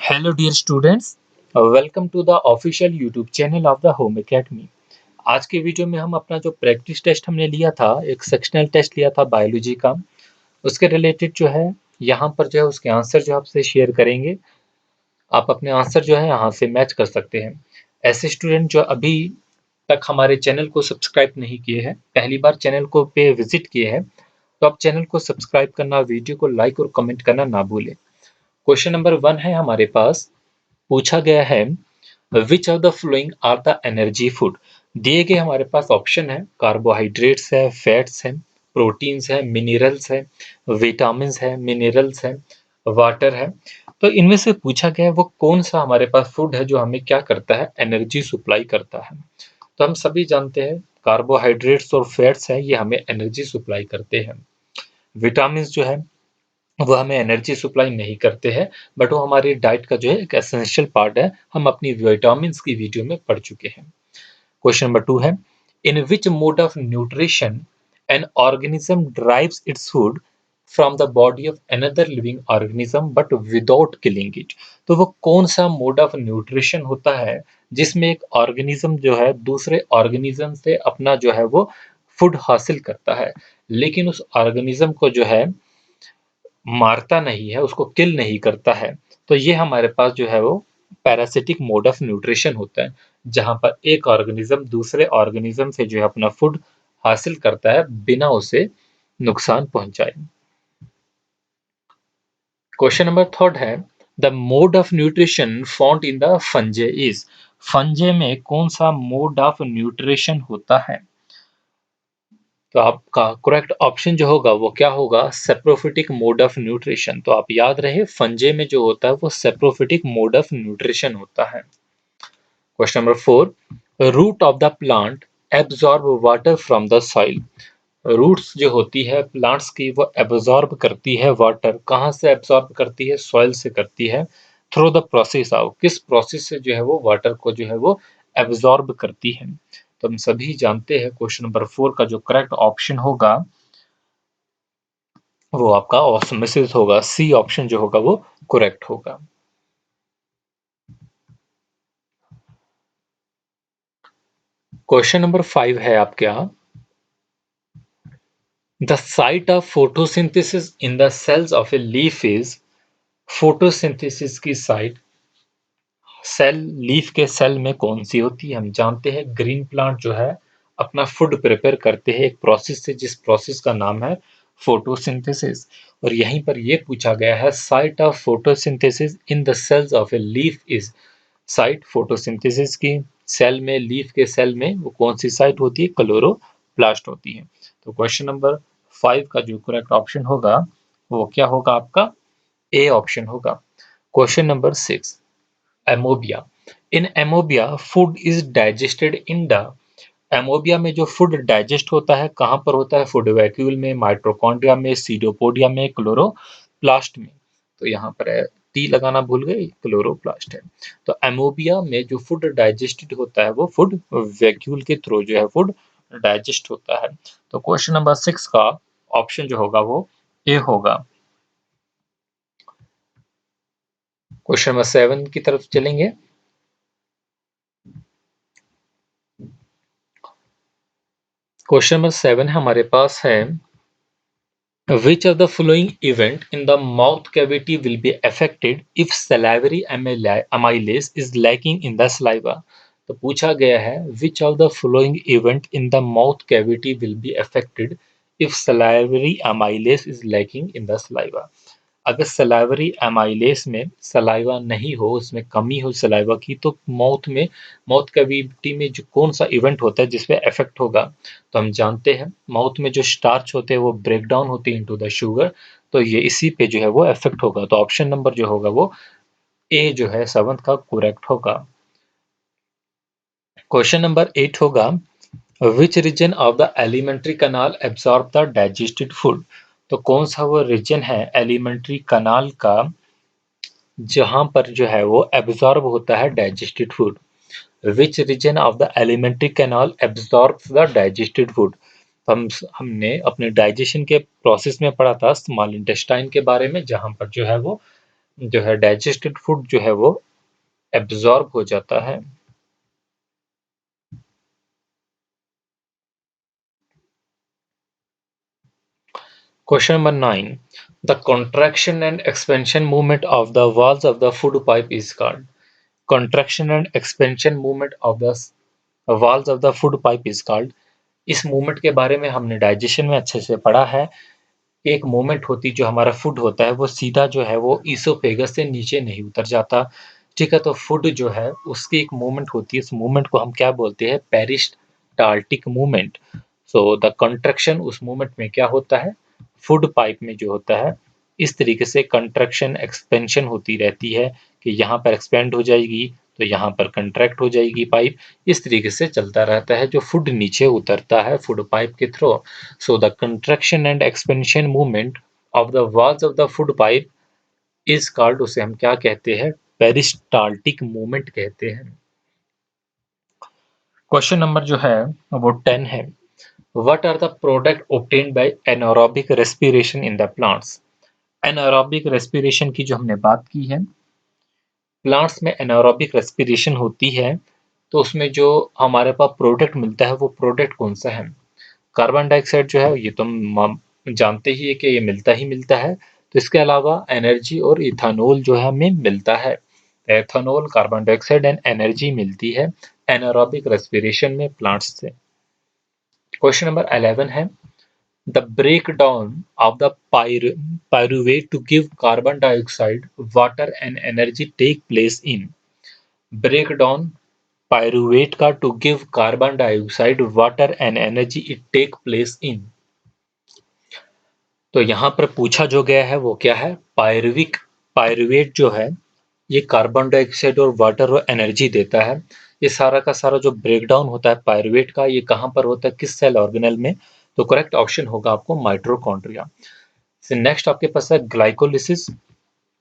Hello dear students, welcome to the official YouTube channel of the Home Academy। आज के video में हम अपना जो प्रैक्टिस टेस्ट हमने लिया था, एक सेक्शनल टेस्ट लिया था बायोलॉजी का, उसके रिलेटेड जो है यहाँ पर जो है उसके आंसर जो आपसे शेयर करेंगे। आप अपने आंसर जो है यहाँ से मैच कर सकते हैं। ऐसे स्टूडेंट जो अभी तक हमारे चैनल को सब्सक्राइब नहीं किए हैं, पहली बार चैनल को पे विजिट किए हैं, तो आप चैनल को सब्सक्राइब करना, वीडियो को लाइक और कमेंट करना ना भूलें। क्वेश्चन नंबर 1 है हमारे पास, पूछा गया है which of the following are the energy food. दिए गए हमारे पास ऑप्शन है, कार्बोहाइड्रेट्स है, फैट्स है, प्रोटीन्स है, मिनरल्स है, विटामिन्स है, मिनरल्स है, वाटर है। तो इनमें से पूछा गया है वो कौन सा हमारे पास फूड है जो हमें क्या करता है, एनर्जी सप्लाई करता है। तो हम सभी जानते हैं कार्बोहाइड्रेट्स और फैट्स है, ये हमें एनर्जी सप्लाई करते हैं। विटामिन जो है वो हमें एनर्जी सप्लाई नहीं करते हैं, बट वो हमारी डाइट का जो है एक एसेंशियल पार्ट है। हम अपनी विटामिन्स की वीडियो में पढ़ चुके हैं। क्वेश्चन नंबर 2 है, in which mode of nutrition an organism derives its food from the body of another living organism but without killing it. तो वो कौन सा मोड ऑफ न्यूट्रिशन होता है जिसमें एक ऑर्गेनिज्म जो है दूसरे ऑर्गेनिज्म से अपना जो है वो फूड हासिल करता है, लेकिन उस ऑर्गेनिज्म को जो है मारता नहीं है, उसको किल नहीं करता है। तो ये हमारे पास जो है वो पैरासिटिक मोड ऑफ न्यूट्रिशन होता है, जहां पर एक ऑर्गेनिज्म दूसरे ऑर्गेनिज्म से जो है अपना फूड हासिल करता है बिना उसे नुकसान पहुंचाए। क्वेश्चन नंबर 3 है, the mode of nutrition found in the फंजे is. फंजे में कौन सा मोड ऑफ न्यूट्रिशन होता है? तो आपका करेक्ट ऑप्शन जो होगा वो क्या होगा, सेप्रोफिटिक मोड ऑफ न्यूट्रिशन। तो आप याद रहे फंजे में जो होता है वो सेप्रोफिटिक मोड ऑफ न्यूट्रिशन होता है। Question number 4, root of the plant absorb water from the soil. Roots जो होती है प्लांट्स की वो एब्जॉर्ब करती है वाटर, कहाँ से एब्जॉर्ब करती है, सॉइल से करती है, थ्रू द प्रोसेस ऑफ, किस प्रोसेस से जो है वो वाटर को जो है वो एब्जॉर्ब करती है। तो हम सभी जानते हैं क्वेश्चन नंबर 4 का जो करेक्ट ऑप्शन होगा वो आपका ऑस्मोसिस होगा, सी ऑप्शन जो होगा वो करेक्ट होगा। क्वेश्चन नंबर 5 है आपके यहाँ, the site of photosynthesis in the cells of a leaf is. Photosynthesis की साइट सेल, लीफ के सेल में कौन सी होती है? हम जानते हैं ग्रीन प्लांट जो है अपना फूड प्रिपेयर करते हैं एक प्रोसेस से, जिस प्रोसेस का नाम है फोटोसिंथेसिस। और यहीं पर यह पूछा गया है site of photosynthesis in the cells of a leaf is. Site photosynthesis की सेल में, लीफ के सेल में वो कौन सी साइट होती है? क्लोरोप्लास्ट होती है। तो क्वेश्चन नंबर 5 का जो करेक्ट ऑप्शन होगा वो क्या होगा आपका? ए ऑप्शन होगा। Question number 6, एमोबिया। In एमोबिया food is digested in the. एमोबिया में जो फूड डाइजेस्ट होता है कहाँ पर होता है? फूड वैक्यूल में, माइटोकॉन्ड्रिया में, सीडोपोडिया में, क्लोरोप्लास्ट में। तो यहाँ पर है, टी लगाना भूल गए, क्लोरोप्लास्ट है। तो एमोबिया में जो फूड डाइजेस्टेड होता है वो फूड वैक्यूल के थ्रू जो है फूड डाइजेस्ट होता है। तो क्वेश्चन नंबर 6 का ऑप्शन जो होगा वो ए होगा। क्वेश्चन नंबर 7 की तरफ चलेंगे। क्वेश्चन नंबर 7 हमारे पास है, which of the following event in the mouth cavity will be affected if salivary amylase is lacking in the saliva? तो पूछा गया है which of the following event in the mouth cavity will be affected if salivary amylase is lacking in the saliva? अगर salivary amylase में saliva नहीं हो, उसमें कमी हो सलाइवा की, तो माउथ कैविटी में जो कौन सा इवेंट होता है जिसपे इफेक्ट होगा? तो हम जानते हैं माउथ में जो स्टार्च होते हैं वो ब्रेक डाउन होती है इनटू द शुगर, तो ये इसी पे जो है वो इफेक्ट होगा। तो ऑप्शन नंबर जो होगा वो ए जो है 7 का करेक्ट होगा। क्वेश्चन नंबर 8 होगा, which region of the elementary kanal absorb the digested food. तो कौन सा वो रीजन है एलिमेंट्री कनाल का जहां पर जो है वो एब्जॉर्ब होता है digested food? Which region of the alimentary canal absorb the digested food? हमने अपने डाइजेशन के प्रोसेस में पढ़ा था स्मॉल इंटेस्टाइन के बारे में, जहां पर जो है वो जो है डाइजेस्टेड फूड जो है वो एब्जॉर्ब हो जाता है। Question number 9, the contraction and expansion movement of the walls of the food pipe is called. Contraction and expansion movement of the walls of the food pipe is called. इस movement के बारे में हमने digestion में अच्छे से पढ़ा है। एक मूवमेंट होती जो हमारा फूड होता है वो सीधा जो है वो ईसोफेगस से नीचे नहीं उतर जाता। ठीक है, तो फूड जो है उसकी एक मूवमेंट होती है, इस मूवमेंट को हम क्या बोलते हैं, peristaltic movement. So the construction उस मूवमेंट में क्या होता है, फूड पाइप में जो होता है इस तरीके से कंट्रक्शन एक्सपेंशन होती रहती है कि यहाँ पर एक्सपेंड हो जाएगी तो यहाँ पर कंट्रैक्ट हो जाएगी पाइप। इस तरीके से चलता रहता है जो फूड नीचे उतरता है फूड पाइप के through. So the contraction and expansion movement of the walls of the food pipe is called, उसे हम क्या कहते हैं, पेरिस्टाल्टिक मूवमेंट कहते हैं। क्वेश्चन नंबर जो है वो 10 है। What are the product obtained by anaerobic respiration in the plants? Anaerobic respiration की जो हमने बात की है, प्लांट्स में एनारोबिक रेस्पिरेशन होती है तो उसमें जो हमारे पास प्रोडक्ट मिलता है वो प्रोडक्ट कौन सा है। कार्बन डाइऑक्साइड जो है ये तो हम जानते ही है कि ये मिलता ही मिलता है। तो इसके अलावा एनर्जी और इथानॉल जो है हमें मिलता है। Ethanol, carbon dioxide and energy मिलती है एनारोबिक रेस्पिरेशन में प्लांट्स से। क्वेश्चन नंबर 11 है, the break down of the pyruvate to give carbon dioxide water and energy take place in. Break down pyruvate का to give carbon dioxide water and energy it take place in. तो यहाँ पर पूछा जो गया है वो क्या है, पायरुवेट जो है ये कार्बन डाइऑक्साइड और वाटर और एनर्जी देता है। ये सारा का सारा जो ब्रेकडाउन होता है पायरुवेट का ये कहाँ पर होता है, किस सेल ऑर्गेनेल में, तो करेक्ट ऑप्शन होगा आपको माइटोकॉन्ड्रिया। नेक्स्ट आपके पास है glycolysis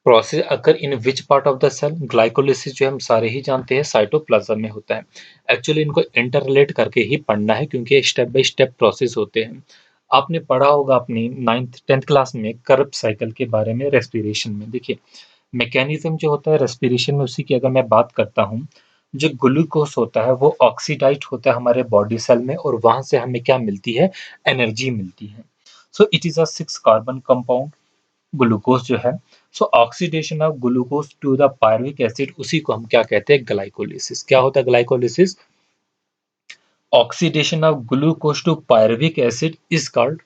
process occur in which part of the cell. Glycolysis जो हम सारे ही जानते हैं साइटोप्लाज्म में होता है। एक्चुअली इनको इंटर रिलेट करके ही पढ़ना है क्योंकि स्टेप बाय स्टेप प्रोसेस होते हैं। आपने पढ़ा होगा अपनी 9th 10th क्लास में कर्ब साइकिल के बारे में रेस्पिरेशन में। देखिए मैकेनिज्म जो होता है रेस्पिरेशन में उसी की अगर मैं बात करता हूँ, जो ग्लूकोज होता है वो ऑक्सीडाइज होता है हमारे बॉडी सेल में और वहां से हमें क्या मिलती है, एनर्जी मिलती है। So it is a 6 carbon compound glucose जो है। So oxidation of glucose to the pyruvic acid उसी को हम क्या कहते हैं, ग्लाइकोलिसिस। क्या होता है glycolysis, oxidation of glucose to pyruvic acid is called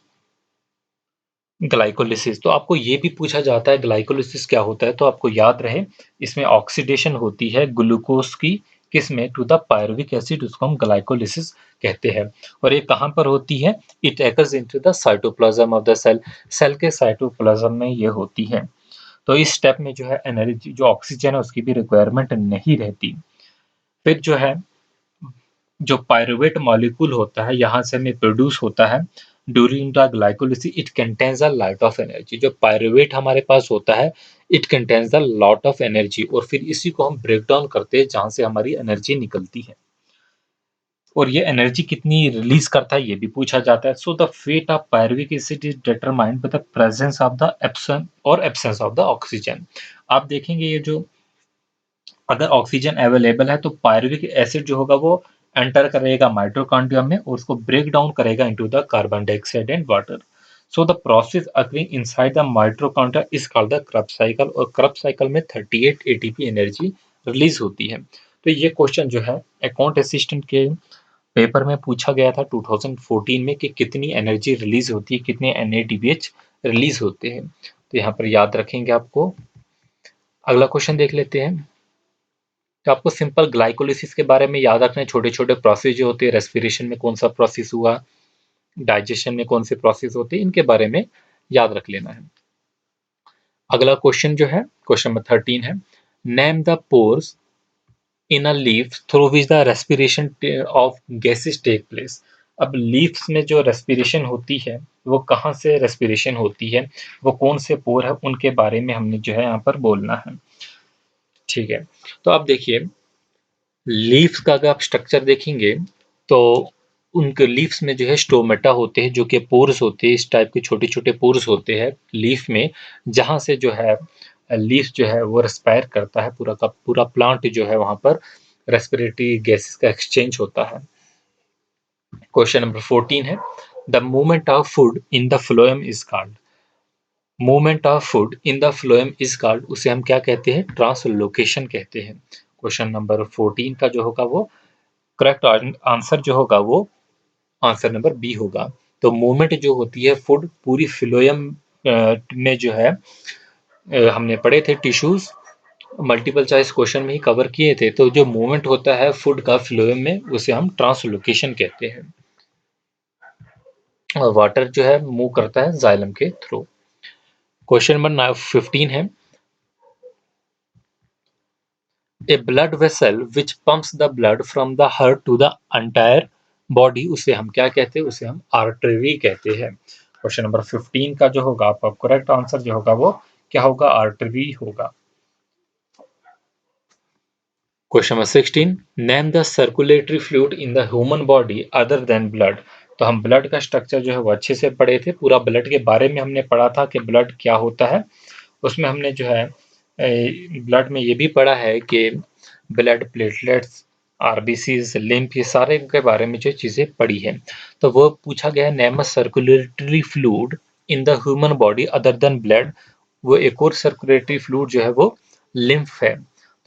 glycolysis. तो आपको ये भी पूछा जाता है ग्लाइकोलिसिस क्या होता है, तो आपको याद रहे इसमें ऑक्सीडेशन होती है ग्लूकोज की, किसमें, टू द पायरुविक एसिड, उसको हम ग्लाइकोलिसिस कहते हैं। और ये कहाँ पर होती है, it occurs into the cytoplasm of the cell. Cell के साइटोप्लाज्म में ये होती है। तो इस स्टेप में जो है एनर्जी जो ऑक्सीजन है उसकी भी रिक्वायरमेंट नहीं रहती। फिर जो है जो पायरुवेट मॉलिक्यूल होता है यहाँ से हमें प्रोड्यूस होता है during the glycolysis, it contains a lot of energy. जो पायरुवेट हमारे पास होता है it contains the lot of energy और फिर इसी को हम ब्रेक डाउन करते हैं जहाँ से हमारी एनर्जी निकलती है। और ये एनर्जी कितनी रिलीज करता है ये भी पूछा जाता है। So the fate of pyruvic acid is determined by the presence of the absence of the oxygen. आप देखेंगे ये जो अगर ऑक्सीजन अवेलेबल है तो पायरुविक एसिड जो होगा वो एंटर करेगा माइटोकॉन्ड्रिया में और उसको ब्रेक डाउन करेगा into the carbon dioxide and water. So the process occurring inside the mitochondria is called the Krebs cycle. और क्रेब्स साइकिल में 38 एटीपी एनर्जी रिलीज होती है। तो ये क्वेश्चन जो है अकाउंट असिस्टेंट के पेपर में पूछा गया था 2014 में कि कितनी एनर्जी रिलीज होती है, कितने NADPH रिलीज होते हैं। तो यहाँ पर याद रखेंगे आपको। अगला क्वेश्चन देख लेते हैं। तो आपको सिंपल ग्लाइकोलिसिस के बारे में याद रखना है, छोटे छोटे प्रोसेस जो होते हैं, रेस्पिरेशन में कौन सा प्रोसेस हुआ, डाइजेशन में कौन से प्रोसेस होते हैं, इनके बारे में याद रख लेना है। अगला क्वेश्चन जो है क्वेश्चन नंबर 13 है, name the pores in a leaf through which the respiration of gases take place. अब लीव्स में जो रेस्पिरेशन होती है वो कहाँ से रेस्पिरेशन होती है, वो कौन से पोर है, उनके बारे में हमने जो है यहाँ पर बोलना है। ठीक है, तो आप देखिए लीव्स का अगर आप स्ट्रक्चर देखेंगे तो उनके लीव्स में जो है स्टोमेटा होते हैं जो कि पोर्स होते हैं, इस टाइप के छोटे छोटे पोर्स होते हैं लीफ में, जहाँ से जो है लीफ जो है वो रेस्पायर करता है, पूरा का पूरा प्लांट जो है वहाँ पर रेस्पिरेटरी गैसेस का एक्सचेंज होता है। क्वेश्चन नंबर 14 है, the movement of food in the phloem is called. Movement of food in the phloem is called, उसे हम क्या कहते हैं? ट्रांसलोकेशन कहते हैं। क्वेश्चन नंबर 14 का जो होगा वो करेक्ट आंसर जो होगा वो आंसर नंबर बी होगा। तो मूवमेंट जो होती है फूड पूरी फ्लोएम में जो है हमने पढ़े थे टिश्यूज, मल्टीपल चॉइस क्वेश्चन में ही कवर किए थे। तो जो मूवमेंट होता है फूड का फ्लोएम में उसे हम ट्रांसलोकेशन कहते हैं। और वाटर जो है मूव करता है जाइलम के थ्रू। क्वेश्चन नंबर 15 है, a blood vessel which pumps the blood from the heart to the entire body, उसे हम क्या कहते हैं? उसे हम आर्टरी कहते हैं। क्वेश्चन नंबर 15 का जो होगा आपका करेक्ट आंसर जो होगा वो क्या होगा? आर्टरी होगा। Question number 16, name the circulatory fluid in the human body other than blood. तो हम ब्लड का स्ट्रक्चर जो है वो अच्छे से पढ़े थे, पूरा ब्लड के बारे में हमने पढ़ा था कि ब्लड क्या होता है। उसमें हमने जो है ब्लड में ये भी पढ़ा है कि ब्लड प्लेटलेट्स, आरबीसीज, लिम्फ, ये सारे के बारे में जो चीज़ें पढ़ी है। तो वो पूछा गया है name a circulatory fluid in the human body other than blood. वो एक और सर्कुलेटरी फ्लूइड जो है वो लिम्फ है।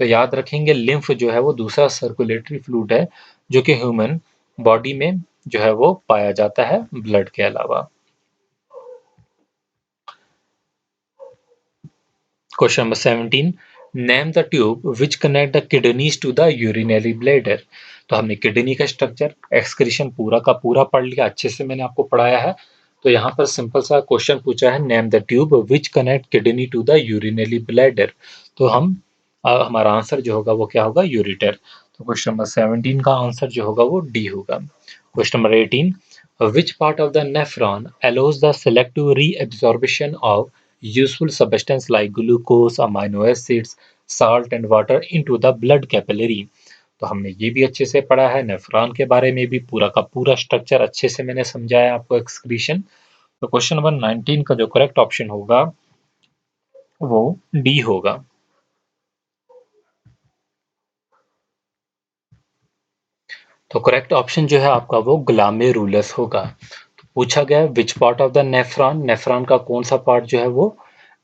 तो याद रखेंगे लिम्फ जो है वो दूसरा सर्कुलेटरी फ्लूइड है जो कि ह्यूमन बॉडी में जो है वो पाया जाता है ब्लड के अलावा। Question number 17, name the tube which connect the kidneys to the urinary bladder. तो हमने किडनी का स्ट्रक्चर, एक्सक्रीशन पूरा का पूरा पढ़ लिया, अच्छे से मैंने आपको पढ़ाया है। तो यहाँ पर सिंपल सा क्वेश्चन पूछा है, name the tube which connect kidney to the urinary bladder. तो हमारा आंसर जो होगा वो क्या होगा? यूरिटर। तो क्वेश्चन नंबर 17 का आंसर जो होगा वो डी होगा। Question number 18, which part of the nephron allows the selective reabsorption of useful substance like glucose, amino acids, salt and water into the blood capillary। तो हमने ये भी अच्छे से पढ़ा है, नेफ्रॉन के बारे में भी पूरा का पूरा स्ट्रक्चर अच्छे से मैंने समझाया आपको, एक्सक्रीशन। तो क्वेश्चन नंबर 19 का जो करेक्ट ऑप्शन होगा वो डी होगा। तो करेक्ट ऑप्शन जो है आपका वो ग्लामेरुलस होगा। तो पूछा गया विच part of the nephron, nephron का कौन सा पार्ट जो है वो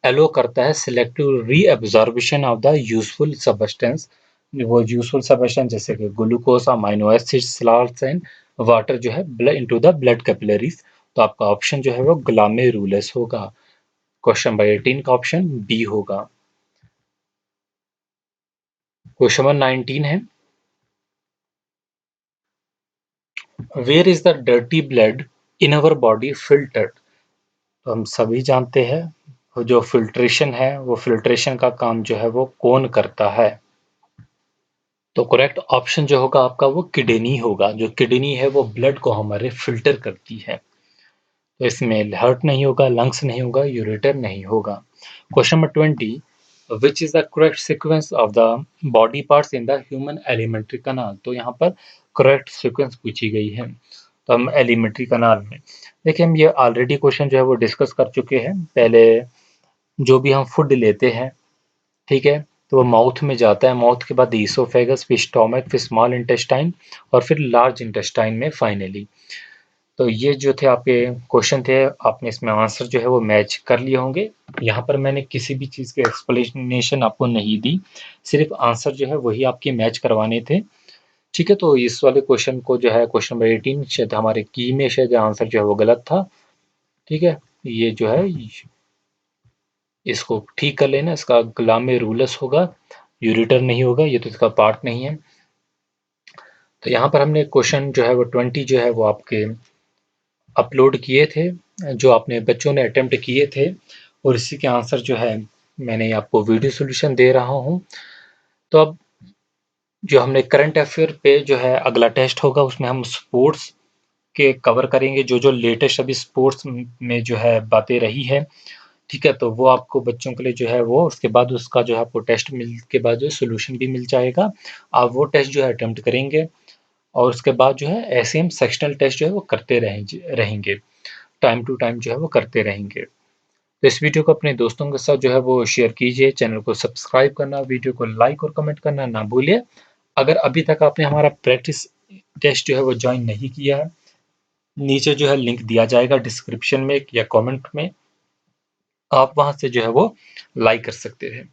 एलो करता है selective reabsorption of the useful substance. वो यूजफुल सबस्टेंस जैसे कि glucose, amino acids, salts and water जो है blood into the blood capillaries. तो आपका ऑप्शन जो है वो ग्लामेरुलस होगा। क्वेश्चन नंबर 18 का ऑप्शन बी होगा। क्वेश्चन नंबर 19 है, where is the dirty blood in our body filtered. तो हम सभी जानते हैं वो जो फिल्ट्रेशन है, वो फिल्ट्रेशन का काम जो है वो कौन करता है? तो करेक्ट ऑप्शन जो होगा आपका वो किडनी होगा। जो किडनी है वो ब्लड को हमारे फिल्टर करती है। तो इसमें हार्ट नहीं होगा, लंग्स नहीं होगा, यूरेटर नहीं होगा। Question number 20, which is the correct sequence of the body parts in the human elementary कनाल। तो यहाँ पर करेक्ट सीक्वेंस पूछी गई है। तो हम एलिमेंट्री कनाल में देखिए, हम ये ऑलरेडी क्वेश्चन जो है वो डिस्कस कर चुके हैं। पहले जो भी हम फूड लेते हैं, ठीक है, तो वो माउथ में जाता है, माउथ के बाद ईसोफेगस, फिर स्टोमक, फिर स्मॉल इंटेस्टाइन और फिर लार्ज इंटेस्टाइन में फाइनली। तो ये जो थे आपके क्वेश्चन थे, आपने इसमें आंसर जो है वो मैच कर लिए होंगे। यहाँ पर मैंने किसी भी चीज़ के एक्सप्लेनेशन आपको नहीं दी, सिर्फ आंसर जो है वही आपके मैच करवाने थे। ठीक है, तो इस वाले क्वेश्चन को जो है क्वेश्चन नंबर 18 शायद हमारे की में शायद आंसर जो है वो गलत था। ठीक है, ये जो है इसको ठीक कर लेना, इसका ग्लामेरुलस होगा, यूरेटर नहीं होगा, ये तो इसका पार्ट नहीं है। तो यहाँ पर हमने क्वेश्चन जो है वो 20 जो है वो आपके अपलोड किए थे, जो आपने बच्चों ने अटेम्प्ट किए थे, और इसी के आंसर जो है मैंने आपको वीडियो सोल्यूशन दे रहा हूँ। तो अब जो हमने करंट अफेयर पे जो है अगला टेस्ट होगा, उसमें हम स्पोर्ट्स के कवर करेंगे, जो जो लेटेस्ट अभी स्पोर्ट्स में जो है बातें रही है। ठीक है, तो वो आपको बच्चों के लिए जो है वो उसके बाद उसका जो है आपको टेस्ट मिल के बाद जो सोल्यूशन भी मिल जाएगा। आप वो टेस्ट जो है अटेम्प्ट करेंगे और उसके बाद जो है ऐसे हम सेक्शनल टेस्ट जो है वो करते रहेंगे, टाइम टू टाइम जो है वो करते रहेंगे। तो इस वीडियो को अपने दोस्तों के साथ जो है वो शेयर कीजिए, चैनल को सब्सक्राइब करना, वीडियो को लाइक और कमेंट करना ना भूलिए। अगर अभी तक आपने हमारा प्रैक्टिस टेस्ट जो है वो ज्वाइन नहीं किया है, नीचे जो है लिंक दिया जाएगा डिस्क्रिप्शन में या कमेंट में, आप वहां से जो है वो लाइक कर सकते हैं।